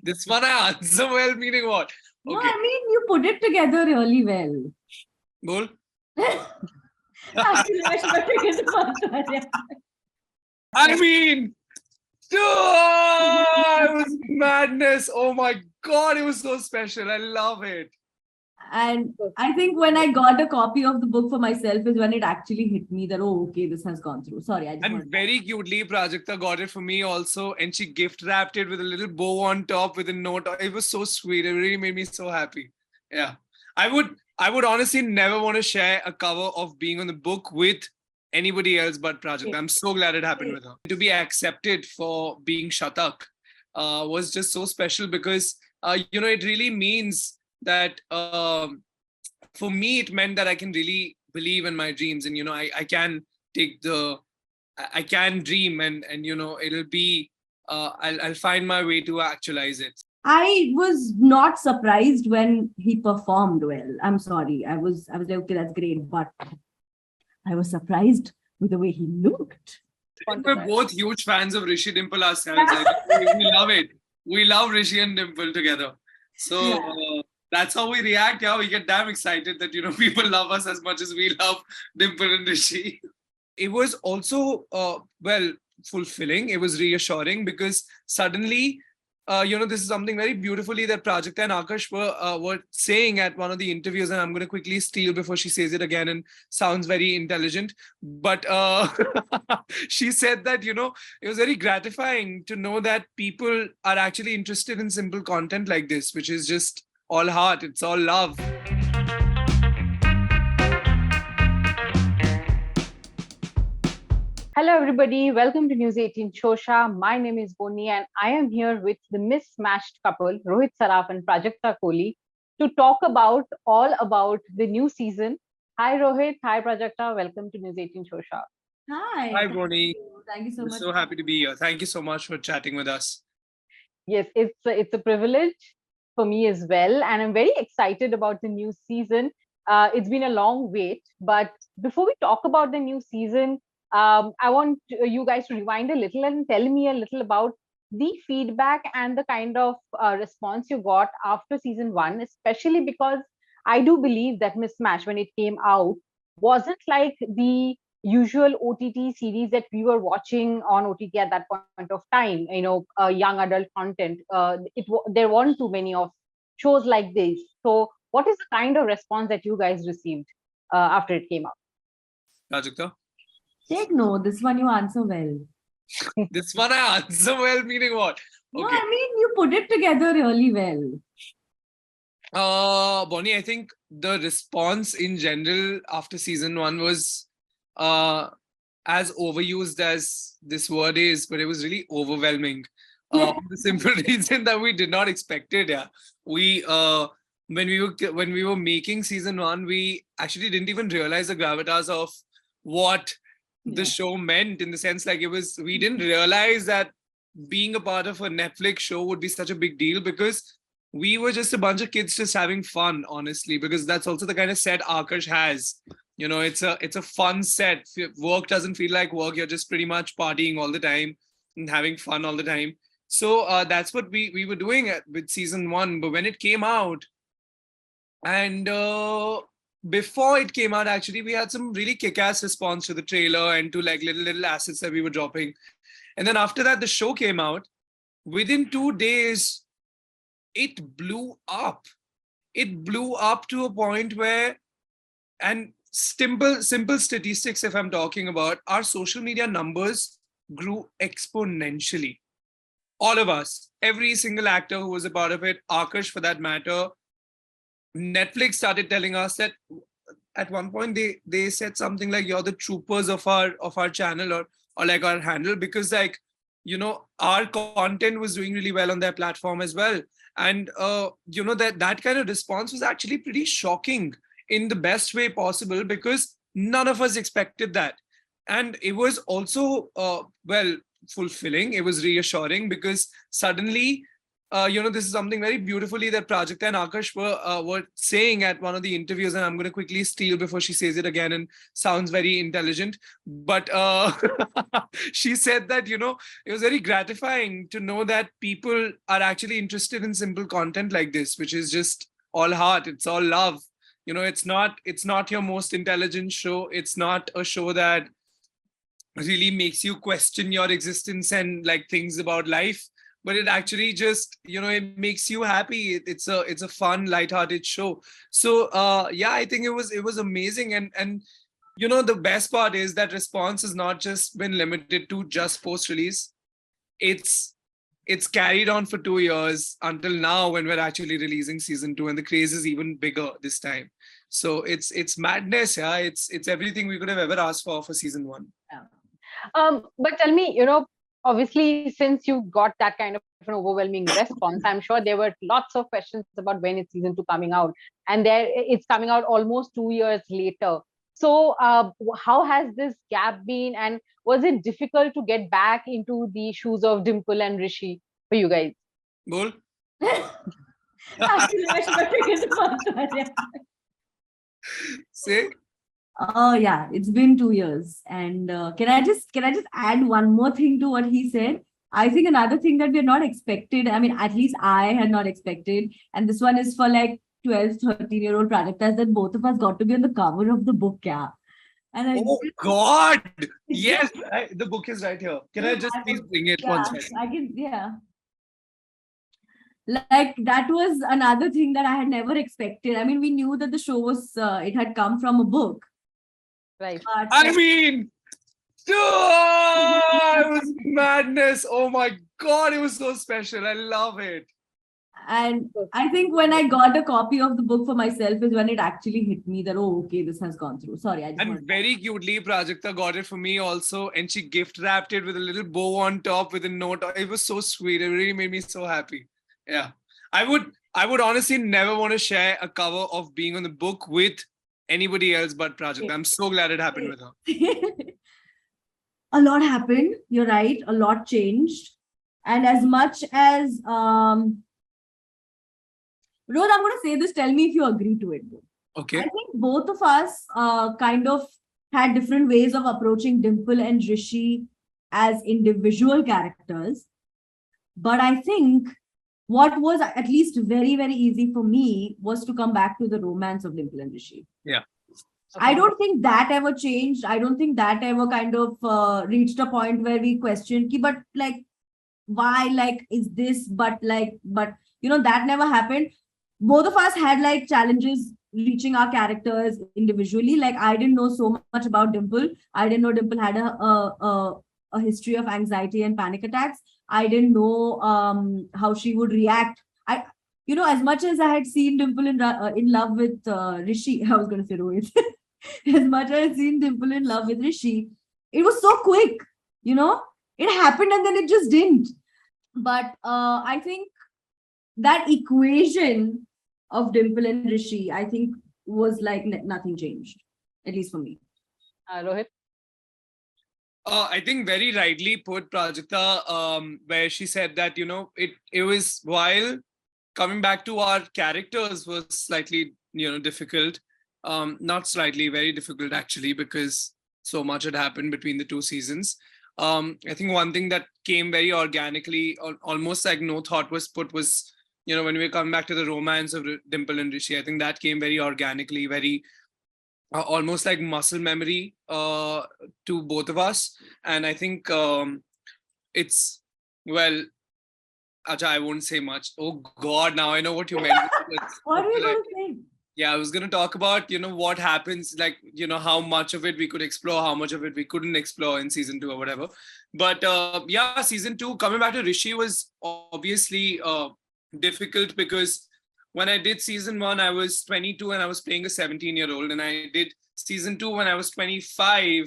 This one I answer well, meaning what? No, Okay. I mean, you put it together really well. Bol. Actually, I should have taken the first one. Yeah. I mean, it was madness. Oh my God, it was so special. I love it. And I think when I got a copy of the book for myself is when it actually hit me that, oh, okay, this has gone through. Sorry, I just And wanted very cutely, Prajakta got it for me also. And she gift wrapped it with a little bow on top with a note. It was so sweet. It really made me so happy. Yeah. I would honestly never want to share a cover of being on the book with anybody else but Prajakta. I'm so glad it happened with her. To be accepted for being Shatak was just so special because, it really means that for me, it meant that I can really believe in my dreams and, I can take I can dream and it'll be I'll find my way to actualize it. I was not surprised when he performed well. I'm sorry. I was like, okay, that's great. But I was surprised with the way he looked. We're both huge fans of Rishi Dimple ourselves. I think we love it. We love Rishi and Dimple together. So that's how we react. Yeah, we get damn excited that people love us as much as we love Dimple and Rishi. It was also fulfilling. It was reassuring because suddenly this is something very beautifully that Prajakta and Akash were saying at one of the interviews, and I'm going to quickly steal before she says it again and sounds very intelligent. But she said that, it was very gratifying to know that people are actually interested in simple content like this, which is just all heart, it's all love. Hello, everybody. Welcome to News 18 Showsha. My name is Bohni, and I am here with the mismatched couple, Rohit Saraf and Prajakta Koli, to talk all about the new season. Hi, Rohit. Hi, Prajakta. Welcome to News 18 Showsha. Hi. Hi, Bohni. Thank you so We're much. so happy to be here. Thank you so much for chatting with us. Yes, it's a privilege for me as well, and I'm very excited about the new season. It's been a long wait, but before we talk about the new season, I want you guys to rewind a little and tell me a little about the feedback and the kind of response you got after season one, especially because I do believe that Mismatch, when it came out, wasn't like the usual OTT series that we were watching on OTT at that point of time, young adult content. There weren't too many of shows like this. So what is the kind of response that you guys received after it came out? Prajakta? Take no, this one you answer well. This one I answer well, meaning what? No, I mean, you put it together really well. Bohni, I think the response in general after season one was as overused as this word is, but it was really overwhelming. For the simple reason that we did not expect it. Yeah, we when we were making season one, we actually didn't even realize the gravitas of what the show meant, in the sense like we didn't realize that being a part of a Netflix show would be such a big deal, because we were just a bunch of kids just having fun, honestly, because that's also the kind of set Akash has. It's a fun set. Work doesn't feel like work. You're just pretty much partying all the time and having fun all the time. So that's what we were doing with season one. But when it came out, and before it came out, actually, we had some really kick-ass response to the trailer and to like little assets that we were dropping. And then after that, the show came out. Within 2 days, it blew up. It blew up to a point where, and simple statistics, if I'm talking about, our social media numbers grew exponentially. All of us, every single actor who was a part of it, Akash for that matter, Netflix started telling us that at one point they said something like, you're the troopers of our channel, or like our handle, because like, our content was doing really well on their platform as well. And that kind of response was actually pretty shocking in the best way possible, because none of us expected that. And it was also fulfilling. It was reassuring because suddenly this is something very beautifully that Prajakta and Akash were saying at one of the interviews, and I'm going to quickly steal before she says it again and sounds very intelligent. But she said that, it was very gratifying to know that people are actually interested in simple content like this, which is just all heart, it's all love. It's not your most intelligent show. It's not a show that really makes you question your existence and like things about life, but it actually just it makes you happy. It's a fun light-hearted show. So yeah, I think it was amazing. And the best part is that response has not just been limited to just post release. It's carried on for 2 years until now, when we're actually releasing season 2, and the craze is even bigger this time. So it's madness. Yeah, it's everything we could have ever asked for season 1. But tell me, obviously, since you got that kind of an overwhelming response, I'm sure there were lots of questions about when is season 2 coming out, and it's coming out almost 2 years later. So, how has this gap been, and was it difficult to get back into the shoes of Dimple and Rishi for you guys? Bol. Actually, I should have taken the first one. Yeah. Say. Oh yeah, it's been 2 years, and can I just add one more thing to what he said? I think another thing that we're not expected. I mean, at least I had not expected, and this one is for like 12, 13-year-old Prajaktas, that both of us got to be on the cover of the book, yeah. And I Oh God! Yes, the book is right here. Can I just please bring it one second? I can, yeah. Like that was another thing that I had never expected. I mean, we knew that the show was it had come from a book. Right. But, I mean, it was madness. Oh my God, it was so special. I love it. And I think when I got a copy of the book for myself is when it actually hit me that, oh, okay, this has gone through. Sorry, I just And very cutely, Prajakta got it for me also, and she gift wrapped it with a little bow on top with a note. It was so sweet. It really made me so happy. Yeah, I would honestly never want to share a cover of being on the book with anybody else but Prajakta. I'm so glad it happened with her. A lot happened. You're right. A lot changed. And as much as Rohit, I'm going to say this. Tell me if you agree to it. Okay. I think both of us kind of had different ways of approaching Dimple and Rishi as individual characters. But I think what was at least very, very easy for me was to come back to the romance of Dimple and Rishi. Yeah. I don't think that ever changed. I don't think that ever kind of reached a point where we questioned, but like, why, like, is this, but that never happened. Both of us had like challenges reaching our characters individually. Like, I didn't know so much about Dimple. I didn't know Dimple had a history of anxiety and panic attacks. I didn't know how she would react. As much as I had seen Dimple in love with Rishi, I was going to say Rohit. As much as I had seen Dimple in love with Rishi, it was so quick. It happened and then it just didn't. But I think that equation of Dimple and Rishi, I think, was like nothing changed, at least for me. Rohit? I think very rightly put, Prajakta, where she said that, it was while coming back to our characters was slightly, difficult. Not slightly, very difficult actually, because so much had happened between the 2 seasons. I think one thing that came very organically, almost like no thought was put, was, when we come back to the romance of Dimple and Rishi, I think that came very organically, very almost like muscle memory to both of us. And I think it's, well, Acha, I won't say much. Oh God, now I know what you meant. What are you going to say? Yeah, I was going to talk about, what happens, like, how much of it we could explore, how much of it we couldn't explore in season 2 or whatever. But yeah, season 2, coming back to Rishi, was obviously difficult, because when I did season 1, I was 22 and I was playing a 17-year-old. And I did season 2 when I was 25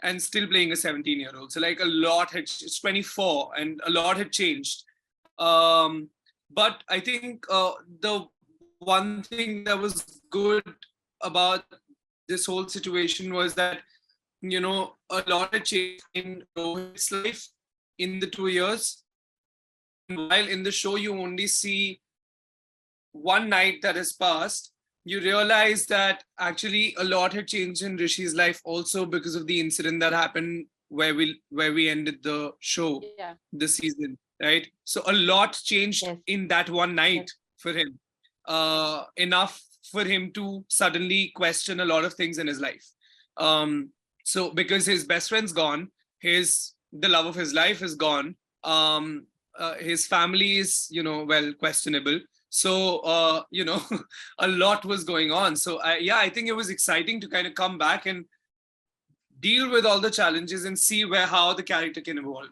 and still playing a 17-year-old. So like it's 24 and a lot had changed. But I think the one thing that was good about this whole situation was that, a lot had changed in Rohit's life in the 2 years. while in the show you only see one night that has passed, you realize that actually a lot had changed in Rishi's life also because of the incident that happened where we ended the show, Yeah. this season, right? So a lot changed Yes. in that one night Yes. for him. Enough for him to suddenly question a lot of things in his life. So because his best friend's gone, the love of his life is gone. His family is, well, questionable. So, a lot was going on. So, I think it was exciting to kind of come back and deal with all the challenges and see how the character can evolve.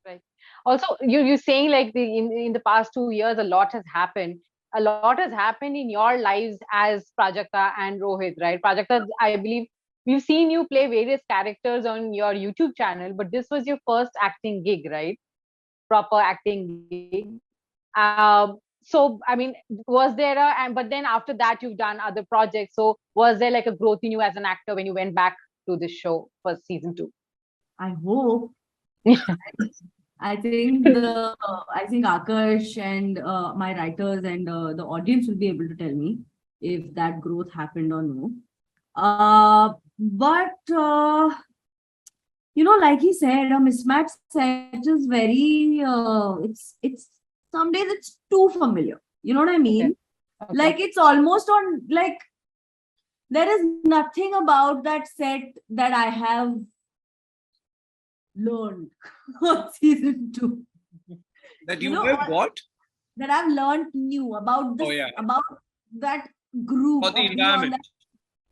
Right. Also, you're saying like in the past 2 years, a lot has happened. A lot has happened in your lives as Prajakta and Rohit, right? Prajakta, I believe we've seen you play various characters on your YouTube channel, but this was your first acting gig, right? Proper acting gig. So I mean, was there but then after that you've done other projects. So was there like a growth in you as an actor when you went back to this show for season 2? I hope. I think Akash and my writers and the audience will be able to tell me if that growth happened or no. But like he said, a mismatched set is very it's some days it's too familiar. You know what I Okay. mean? Like it's almost on like there is nothing about that set that I have learned on season 2. That You you know, were what? that I've learned new about Oh, this yeah. about that group Or the of on environment.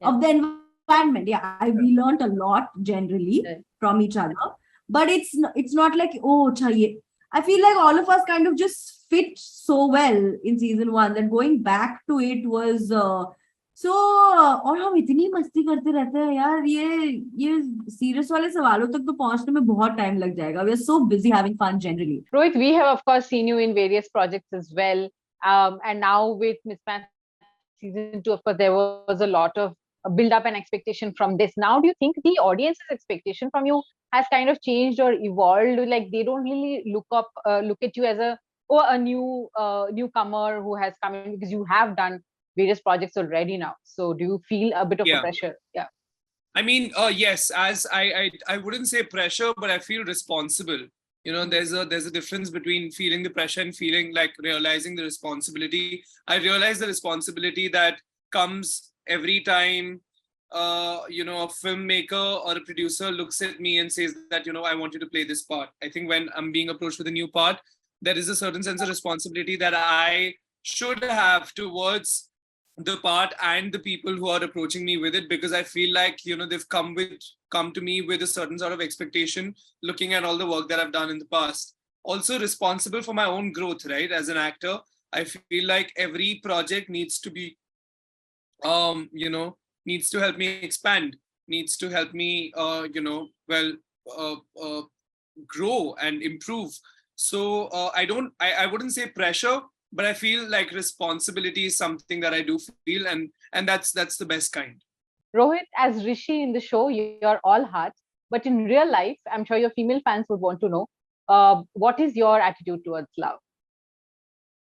that of the environment. Yeah, we learned a lot generally Right. from each other, but it's not like oh chahiye. I feel like all of us kind of just fit so well in season 1 that going back to it was so और हम इतनी मस्ती करते रहते हैं यार ये serious वाले सवालों तक तो पहुंचने में बहुत टाइम लग जाएगा. We are so busy having fun generally. Rohit, we have of course seen you in various projects as well. And now with Mismatch season 2, of course, there was a lot of build up and expectation from this. Now, do you think the audience's expectation from you has kind of changed or evolved? Like they don't really look at you as a newcomer who has come in, because you have done various projects already now. So do you feel a bit of a Yeah. pressure? Yeah. I mean, yes, as I wouldn't say pressure, but I feel responsible. There's a difference between feeling the pressure and feeling like realizing the responsibility. I realize the responsibility that comes every time, a filmmaker or a producer looks at me and says that, I want you to play this part. I think when I'm being approached with a new part, there is a certain sense of responsibility that I should have towards the part and the people who are approaching me with it, because I feel like they've come to me with a certain sort of expectation, looking at all the work that I've done in the past. Also responsible for my own growth, right? As an actor, I feel like every project needs to be needs to help me expand, needs to help me uh, uh, grow and improve. So I wouldn't say pressure, but I feel like responsibility is something that I do feel, and that's the best kind. Rohit, as Rishi in the show, you're all heart, but in real life, I'm sure your female fans would want to know what is your attitude towards love?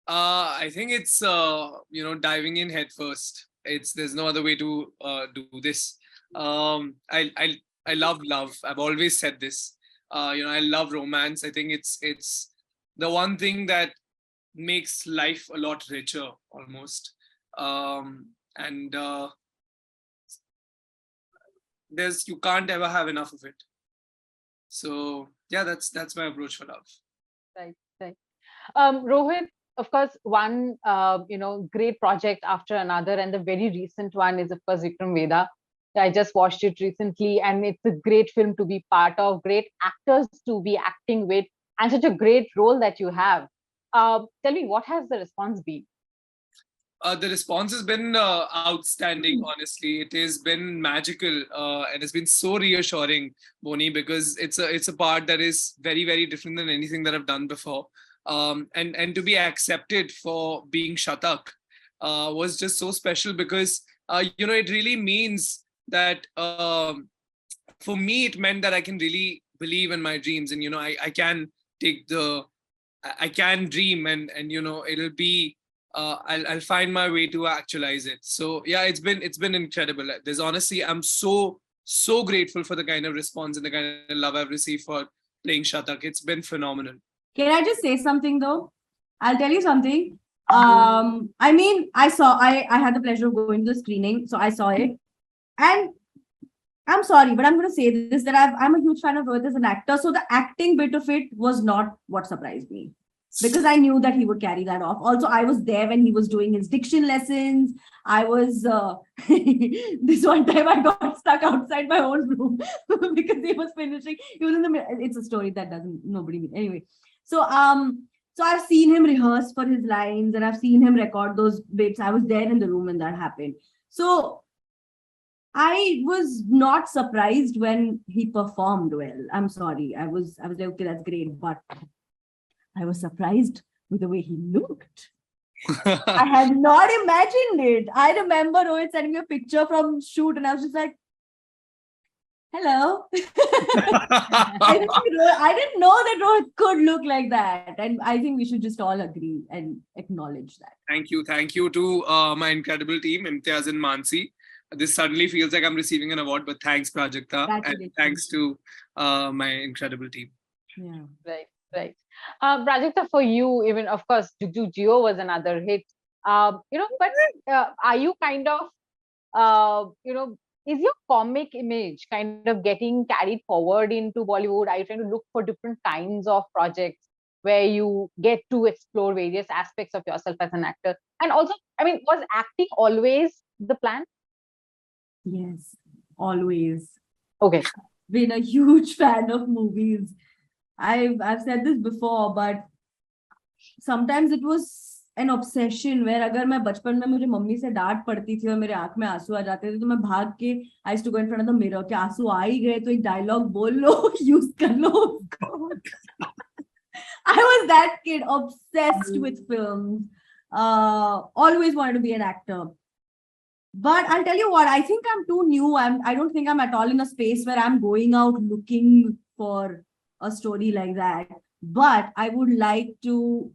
I think it's diving in head first. There's no other way to do this. I love love. I've always said this. I love romance. I think it's the one thing that makes life a lot richer, almost. And you can't ever have enough of it. So yeah, that's my approach for love. Right, right. Rohit, of course, one great project after another, and the very recent one is of course Vikram Veda. I just watched it recently, and it's a great film to be part of, great actors to be acting with, and such a great role that you have. Tell me, what has the response been? The response has been outstanding, honestly. It has been magical, and it's been so reassuring, Bohni, because it's a part that is very, very different than anything that I've done before. And to be accepted for being Shatak was just so special, because it really means that for me it meant that I can really believe in my dreams, and I can take the I can dream, and it'll be I'll find my way to actualize it. So yeah, it's been incredible. There's honestly, I'm so grateful for the kind of response and the kind of love I've received for playing Shatak. It's been phenomenal. Can I just say something though? I'll tell you something. I mean, I had the pleasure of going to the screening, so I saw it. And I'm sorry, but I'm going to say this that I'm a huge fan of Rohit as an actor. So the acting bit of it was not what surprised me because I knew that he would carry that off. Also, I was there when he was doing his diction lessons. I was, this one time I got stuck outside my own room because he was finishing. He was in the, it's a story that nobody knew. Anyway. So I've seen him rehearse for his lines and I've seen him record those bits. I was there in the room when that happened. So I was not surprised when he performed well. I'm sorry. I was like, okay, that's great. But I was surprised with the way he looked. I had not imagined it. I remember Rohit sending me a picture from shoot and I was just like, hello. I didn't know that Rohit could look like that. And I think we should just all agree and acknowledge that. Thank you to my incredible team, Imtiaz and Mansi. This suddenly feels like I'm receiving an award, but thanks, Prajakta, and thanks to my incredible team. Yeah. Right. Prajakta, for you, even of course, Juju Geo was another hit. But are you kind of, is your comic image kind of getting carried forward into Bollywood? Are you trying to look for different kinds of projects where you get to explore various aspects of yourself as an actor? And also, I mean, was acting always the plan? Yes, always. Okay. Been a huge fan of movies. I've said this before, but sometimes it was an obsession where अगर मैं बचपन में मुझे mummy से डांट पड़ती थी और मेरे आंख में आंसू आ जाते थे तो मैं भाग के I used to go in front of the mirror कि आंसू आ ही गए तो एक डायलॉग बोल लो यूज कर लो उसको. I was that kid obsessed with films. Always wanted to be an actor. But I'll tell you what, I think I'm too new. I don't think I'm at all in a space where I'm going out looking for a story like that. But I would like to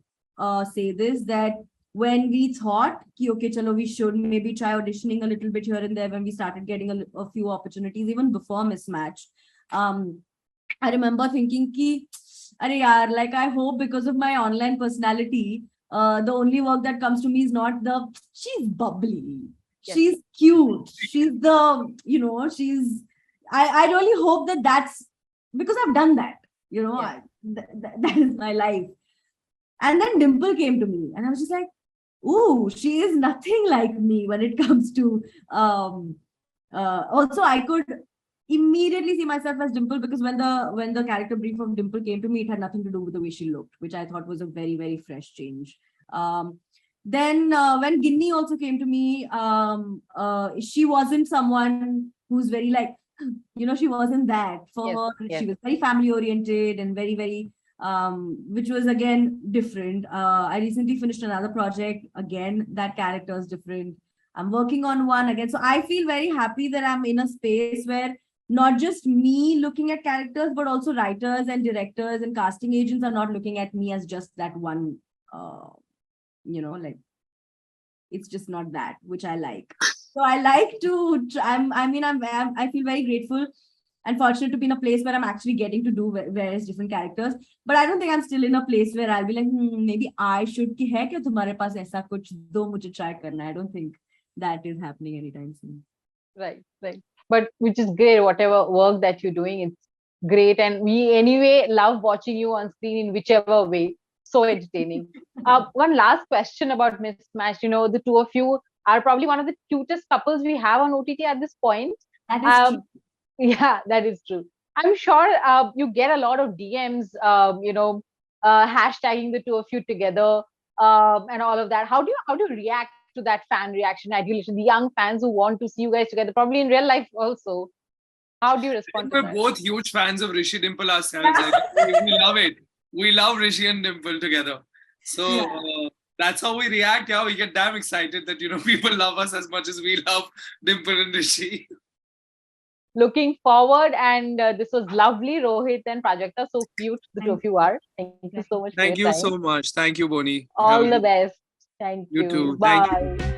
say this, that when we thought, okay, chalo, we should maybe try auditioning a little bit here and there, when we started getting a few opportunities, even before Mismatched, I remember thinking, Arey yaar, like I hope because of my online personality, the only work that comes to me is not she's bubbly. Yes. She's cute. She's I really hope that that's because I've done that, yeah. That is my life. And then Dimple came to me and I was just like, ooh, she is nothing like me when it comes to, also I could immediately see myself as Dimple because when the character brief of Dimple came to me, it had nothing to do with the way she looked, which I thought was a very, very fresh change. Then when Ginny also came to me, she wasn't someone who's very like, she wasn't that. For her, she was very family oriented and very, very, which was again different. I recently finished another project. Again, that character is different. I'm working on one again. So I feel very happy that I'm in a space where not just me looking at characters, but also writers and directors and casting agents are not looking at me as just that one, like it's just not that, which I like. So I like to, I feel very grateful and fortunate to be in a place where I'm actually getting to do various different characters. But I don't think I'm still in a place where I'll be like, maybe I should ki hai kya tumhare paas aisa kuch do mujhe try karna. I don't think that is happening anytime soon. Right. But which is great, whatever work that you're doing, it's great. And we anyway love watching you on screen in whichever way. So entertaining. One last question about Mismatched. The two of you are probably one of the cutest couples we have on OTT at this point. That is true. Yeah, that is true. I'm sure you get a lot of DMs, hashtagging the two of you together and all of that. How do you react to that fan reaction, adulation, the young fans who want to see you guys together, probably in real life also? How do you respond to that? We're both huge fans of Rishi Dimple ourselves. We love it. We love Rishi and Dimple together. So that's how we react. Yeah, we get damn excited that, people love us as much as we love Dimple and Rishi. Looking forward, and this was lovely, Rohit and Prajakta. So cute, the two of Thank you you. are. Thank you so Thank much for your Thank you time. so much. Thank you, Bonnie. All the best. Thank You you. too. Thank you. Bye.